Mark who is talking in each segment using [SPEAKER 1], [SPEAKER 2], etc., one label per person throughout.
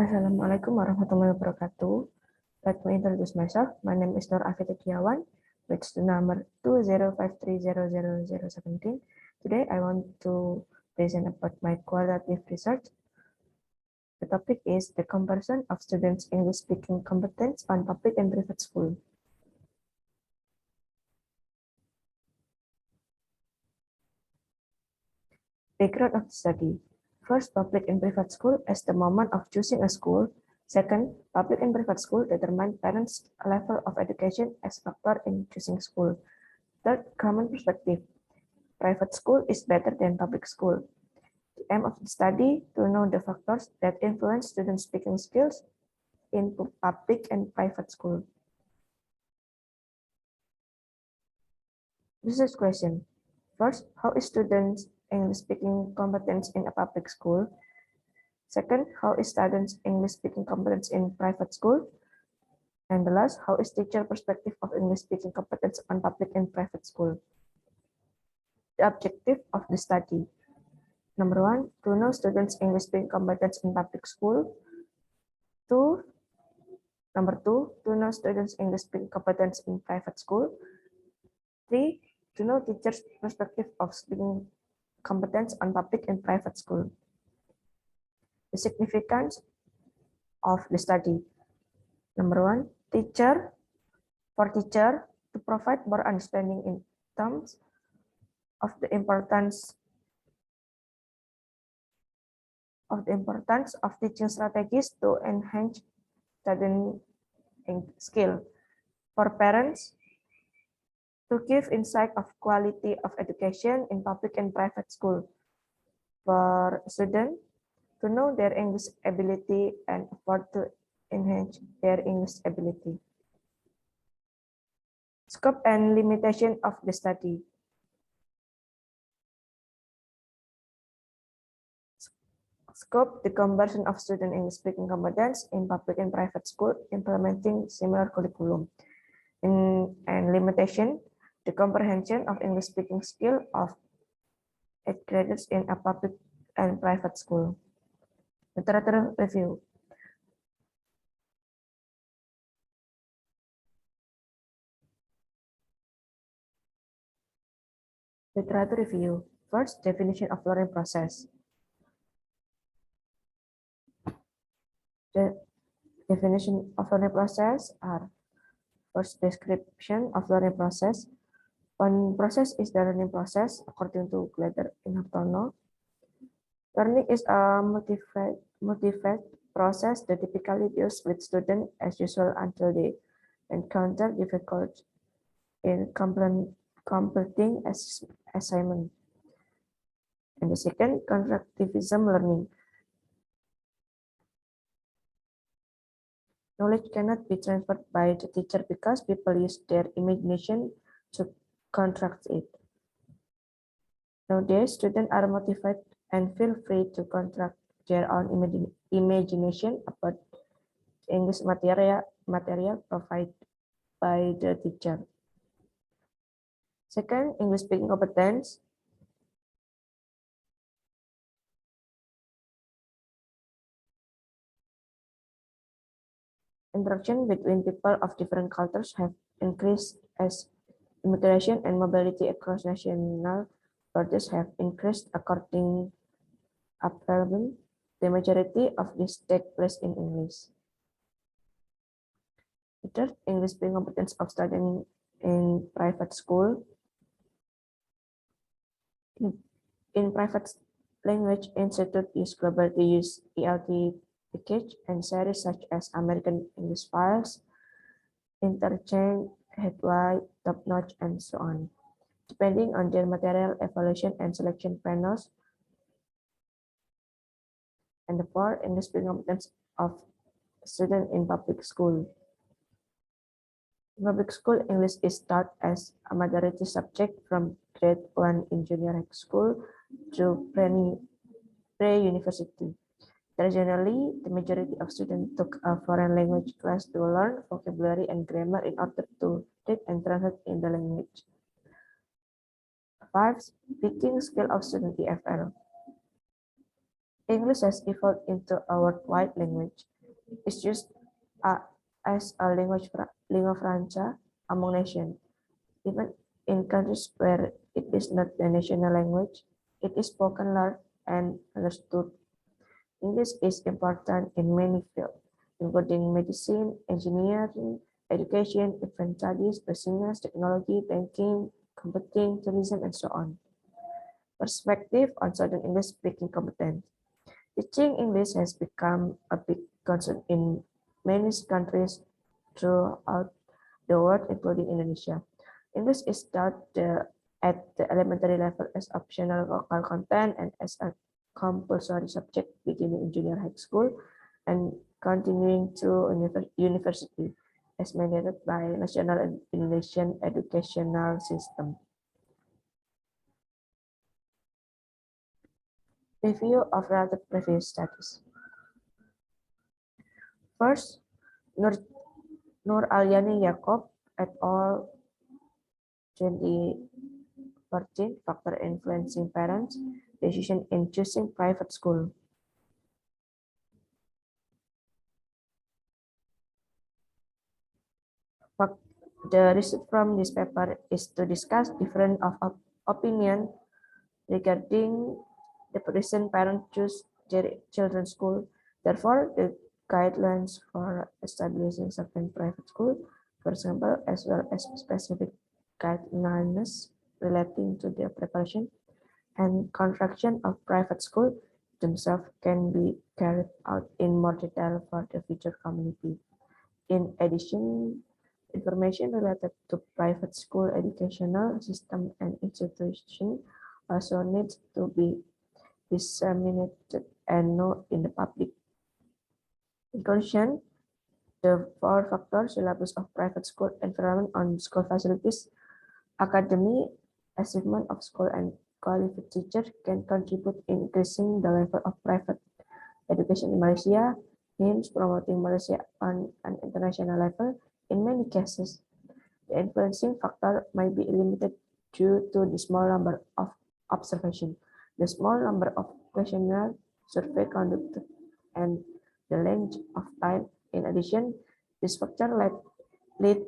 [SPEAKER 1] Assalamualaikum warahmatullahi wabarakatuh. Let me introduce myself. My name is Nur Avita Ayu Diyawan, which is the number 2053000017. Today, I want to present about my qualitative research. The topic is the comparison of students' English speaking competence on public and private school. Background of the study. First, public and private school as the moment of choosing a school. Second, public and private school determine parents' level of education as factor in choosing school. Third, common perspective. Private school is better than public school. The aim of the study to know the factors that influence student speaking skills in public and private school. Research question. First, how is students' English speaking competence in a public school? Second, how is students' English speaking competence in private school? And the last, how is teacher perspective of English speaking competence on public and private school? The objective of the study. Number one, to know students' English speaking competence in public school. Number two, to know students' English speaking competence in private school. 3, to know teachers' perspective of speaking competence on public and private school. The significance of the study. Number one, teacher to provide more understanding in terms of the importance of teaching strategies to enhance student skill. For parents, to give insight of quality of education in public and private school. For students, to know their English ability and effort to enhance their English ability. Scope and limitation of the study. Scope, the conversion of student English speaking competence in public and private school implementing similar curriculum. And limitation, the comprehension of English speaking skill of 8th graders in a public and private school. Literature review. Literature review. First, definition of learning process. The definition of learning process are: first, description of learning process. One process is the learning process according to Glader in Hartono. Learning is a multi-phase process that typically deals with students as usual until they encounter difficulty in completing assignment. And the second, constructivism learning. Knowledge cannot be transferred by the teacher because people use their imagination to construct it. Nowadays, students are motivated and feel free to construct their own imagination about English material provided by the teacher. Second, English speaking competence. Interaction between people of different cultures have increased as immigration and mobility across national borders have increased. According to Appelman, the majority of this take place in English. The third, English speaking competence of studying in private school. In private language institute use global to use ELT package and series such as American English Files, Interchange, Headway, Top Notch, and so on. Depending on their material evaluation and selection panels. And the fourth, English speaking competence of student in public school. In public school, English is taught as a majority subject from grade 1 in junior high school to pre-university. Traditionally, the majority of students took a foreign language class to learn vocabulary and grammar in order to read and translate in the language. 5. Speaking skill of student EFL. English has evolved into a worldwide language. It's used as a lingua franca among nations. Even in countries where it is not the national language, it is spoken, learned, and understood. English is important in many fields, including medicine, engineering, education, event studies, business, technology, banking, computing, tourism, and so on. Perspective on certain English-speaking competence. Teaching English has become a big concern in many countries throughout the world, including Indonesia. English is taught at the elementary level as optional local content and as a compulsory subject beginning in junior high school and continuing to university as mandated by National Indonesian Educational System. Review of relative previous studies. First, Nur Avita Yaakob et al. 2014 factor influencing parents' decision in choosing private school. The research from this paper is to discuss different opinion regarding the reason parents choose their children's school. Therefore, the guidelines for establishing certain private school, for example, as well as specific guidelines relating to their preparation and construction of private school themselves can be carried out in more detail for the future community. In addition, information related to private school educational system and institution also needs to be disseminated and known in the public. In conclusion, the four factors syllabus of private school, environment on school facilities, academic achievement of school and qualified teacher can contribute in increasing the level of private education in Malaysia, hence promoting Malaysia on an international level. In many cases, the influencing factor might be limited due to the small number of observations, the small number of questionnaire survey conducted, and the length of time. In addition, this factor lead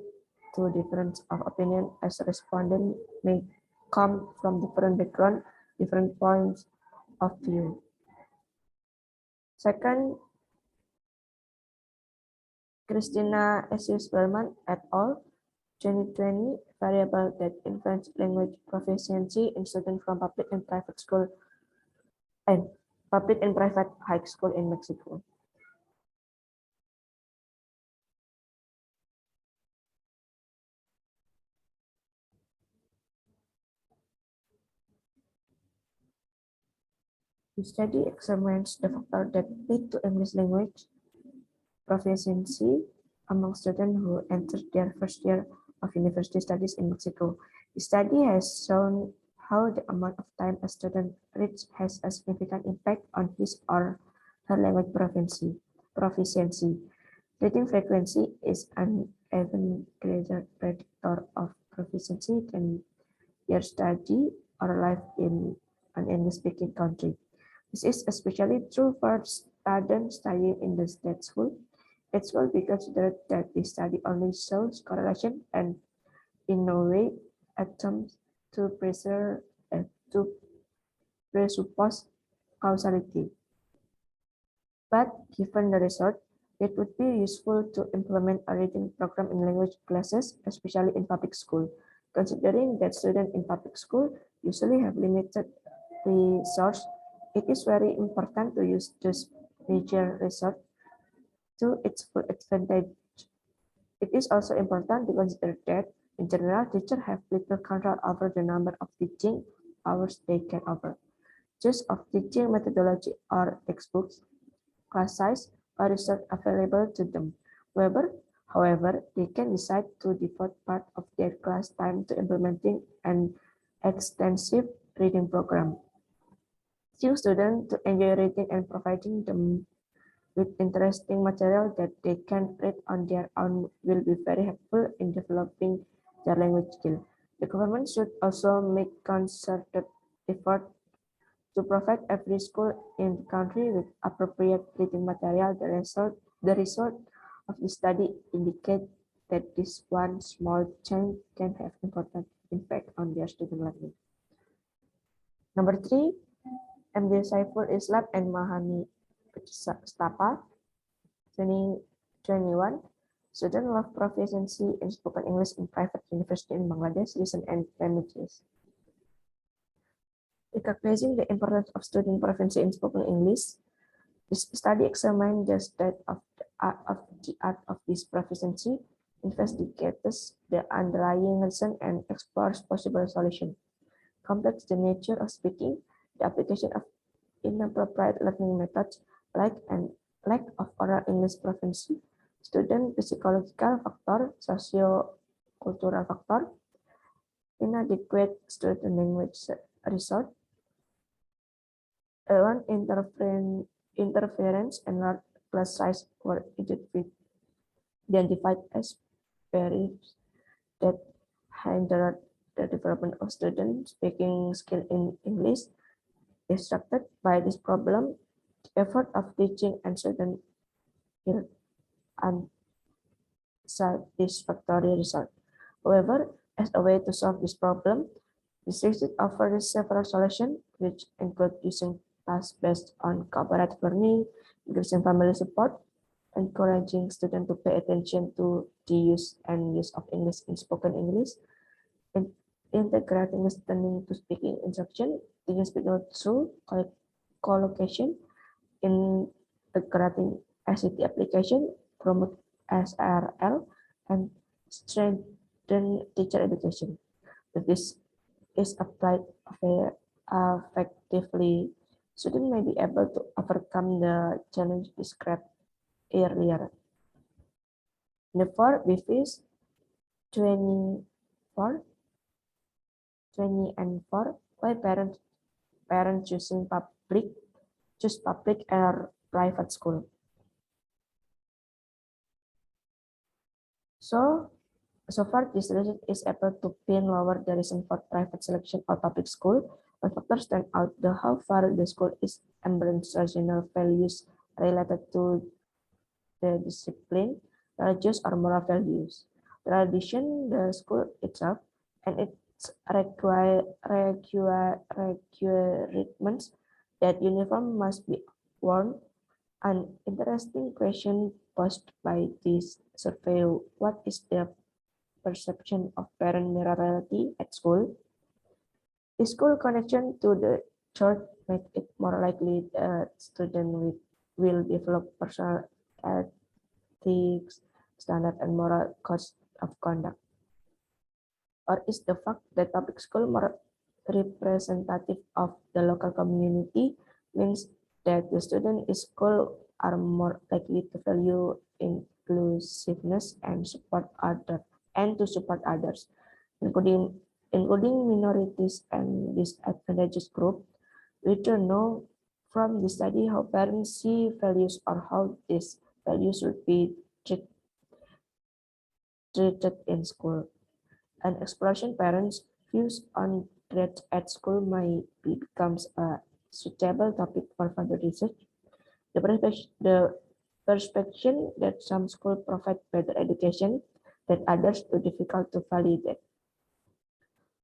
[SPEAKER 1] to difference of opinion as respondents may come from different background, different points of view. Second, Christina Esius-Bellman et al. 2020 variable that influence language proficiency in students from public and private school and public and private high school in Mexico. The study examines the factors that lead to English language proficiency among students who entered their first year of university studies in Mexico. The study has shown how the amount of time a student reads has a significant impact on his or her language proficiency. Reading frequency is an even greater predictor of proficiency than your study or life in an English-speaking country. This is especially true for students studying in the state school. It will be considered that the study only shows correlation and in no way attempts to presuppose causality. But given the result, it would be useful to implement a reading program in language classes, especially in public school. Considering that students in public school usually have limited resources, it is very important to use this major resource to its full advantage. It is also important to consider that, in general, teachers have little control over the number of teaching hours they can offer. Choice of teaching methodology or textbooks, class size, or research available to them. However, they can decide to devote part of their class time to implementing an extensive reading program. Teaching students to enjoy reading and providing them with interesting material that they can read on their own will be very helpful in developing their language skill. The government should also make concerted effort To provide every school in the country with appropriate reading material, the result of the study indicate that this one small change can have important impact on their student learning. Number 3, MD Saiful Islam and Mahani Stapa, 2021. Student love proficiency in spoken English in private university in Bangladesh, reason and damages. Recognizing the importance of student proficiency in spoken English, this study examined the state of the art of this proficiency, investigates the underlying reason, and explores possible solutions. Complex the nature of speaking, the application of inappropriate learning methods like and lack of oral English proficiency, student psychological factor, socio-cultural factor, inadequate student language resort, one interference and large class size were identified as barriers that hindered the development of student speaking skill in English. Distracted by this problem, the effort of teaching and student yield unsatisfactory result. However, as a way to solve this problem, this research offers several solutions, which include using tasks based on cooperative learning, increasing family support, encouraging students to pay attention to the use and use of English in spoken English, and integrating listening to speaking instruction, teaching speaking through collocation, integrating ICT application, promote SRL, and strengthen teacher education. If this is applied effectively, students may be able to overcome the challenge described earlier. Therefore, BFIS 24, 20 and 4, why parents choose public or private school. So far, this research is able to pin lower the reason for private selection or public school. One factor stand out the how far the school is embracing traditional values related to the discipline, religious or moral values. Tradition, the school itself, and its requirements that uniform must be worn. An interesting question posed by this survey: what is the perception of parent morality at school? The school connection to the church make it more likely that students will develop personal ethics, standard, and moral codes of conduct. Or is the fact that public school more representative of the local community means that the students in school are more likely to value inclusiveness and support others, including minorities and disadvantaged groups. We don't know from the study how parents see values or how these values should be treated in school. An exploration parents' views on grades at school might becomes a suitable topic for further research. The perception that some schools provide better education than others too difficult to validate.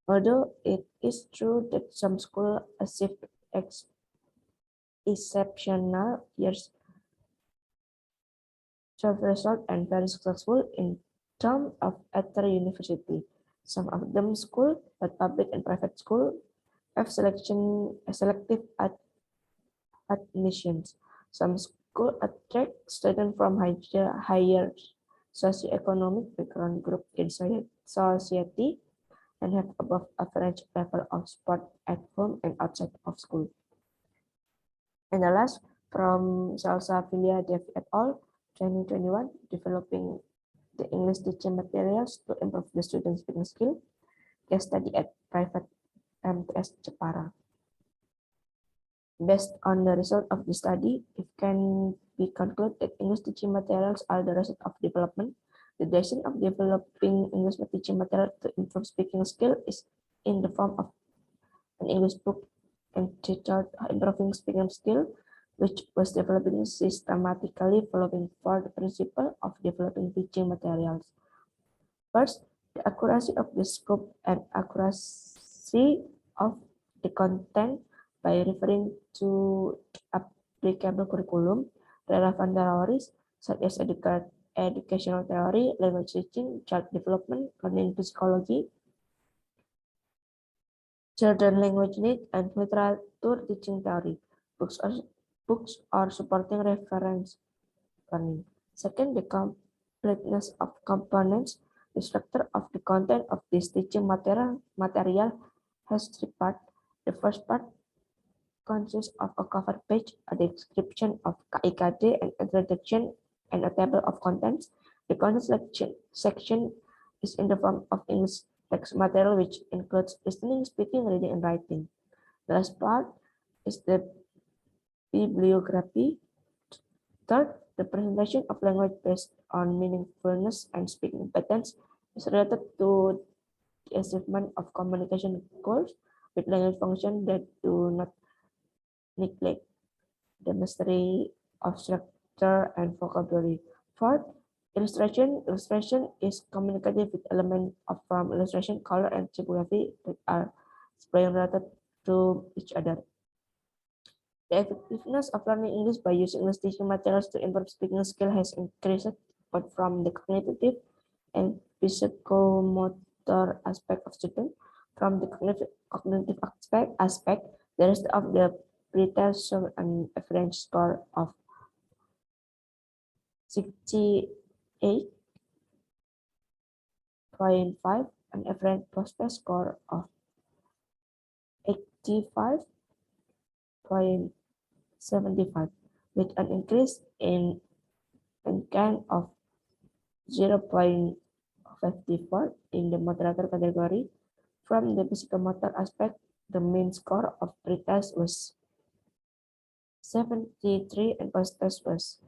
[SPEAKER 1] Although it is true that some schools achieve exceptional years result and very successful in terms of at university. Some of them school, but public and private school have selective admissions. Some schools attract students from higher socioeconomic background group in society and have above average level of sport at home and outside of school. And the last, from Salsavilla Dev et al., 2021, developing the English teaching materials to improve the student speaking skill, case study at private MTS Jepara. Based on the result of the study, it can be concluded that English teaching materials are the result of development. The decision of developing English teaching material to improve speaking skill is in the form of an English book entitled Improving Speaking Skill, which was developed systematically following 4 principles of developing teaching materials. First, the accuracy of the scope and accuracy of the content by referring to applicable curriculum, relevant theories such as educational theory, language teaching, child development, learning psychology, children language needs, and literature teaching theory. Books are supporting reference learning. Second, the completeness of components. The structure of the content of this teaching material has 3 parts. The first part consists of a cover page, a description of KIKD, an introduction, and a table of contents. The content section is in the form of English text material, which includes listening, speaking, reading, and writing. The last part is the bibliography. Third, the presentation of language based on meaningfulness and speaking competence is related to the achievement of communication goals with language functions that do not neglect the mastery of structure and vocabulary. Fourth, illustration. Illustration is communicative with elements from illustration, color, and typography that are related to each other. The effectiveness of learning English by using English teaching materials to improve speaking skill has increased both from the cognitive and psychomotor aspect of students. From the cognitive aspect, the rest of the pretest show an average score of 68.5, an average post-test score of 85.75, with an increase in NCAN of 0.54 in the moderator category. From the psychomotor aspect, the mean score of pretest was 73 and post-test was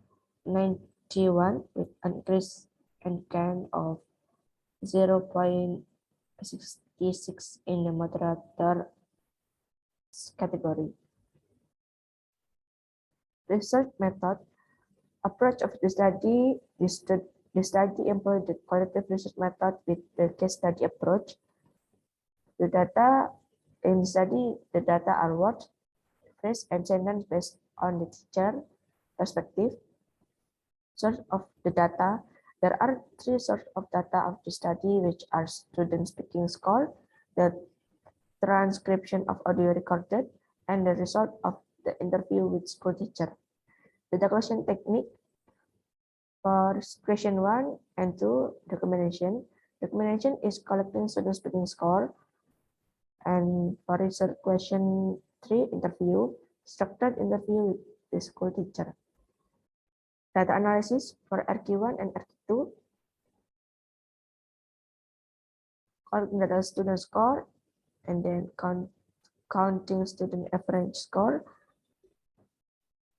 [SPEAKER 1] 91, with an increase NCAN of 0.66 in the moderator category. Research method approach of the study. The study employed the qualitative research method with the case study approach. The data in the study, the data are words, phrase, and sentence based on the teacher perspective. Source of the data. There are 3 sources of data of the study, which are student speaking score, the transcription of audio recorded, and the result of the interview with school teacher. The question technique for question 1 and 2, documentation. Documentation is collecting student speaking score. And for research question 3, interview, structured interview with the school teacher. Data analysis for RQ1 and RQ2. Collecting data student score, and then counting student average score,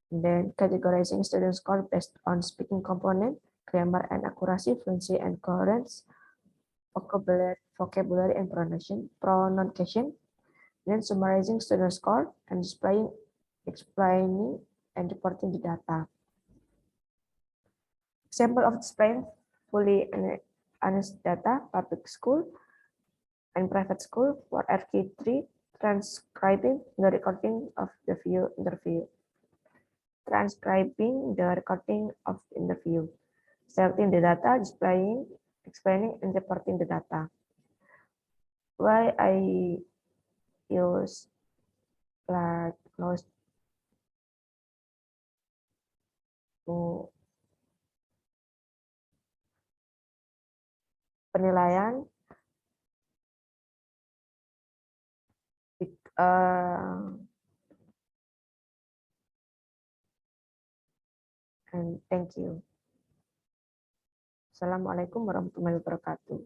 [SPEAKER 1] and then categorizing student score based on speaking component, grammar and accuracy, fluency and coherence, vocabulary and pronunciation, then summarizing student score and explaining and reporting the data. Example of displaying fully honest data: public school and private school. For RK3, transcribing the recording of the interview. Transcribing the recording of the interview. Selecting the data, displaying, explaining, and reporting the data. Why I use like close to penilaian, and thank you. Assalamualaikum warahmatullahi wabarakatuh.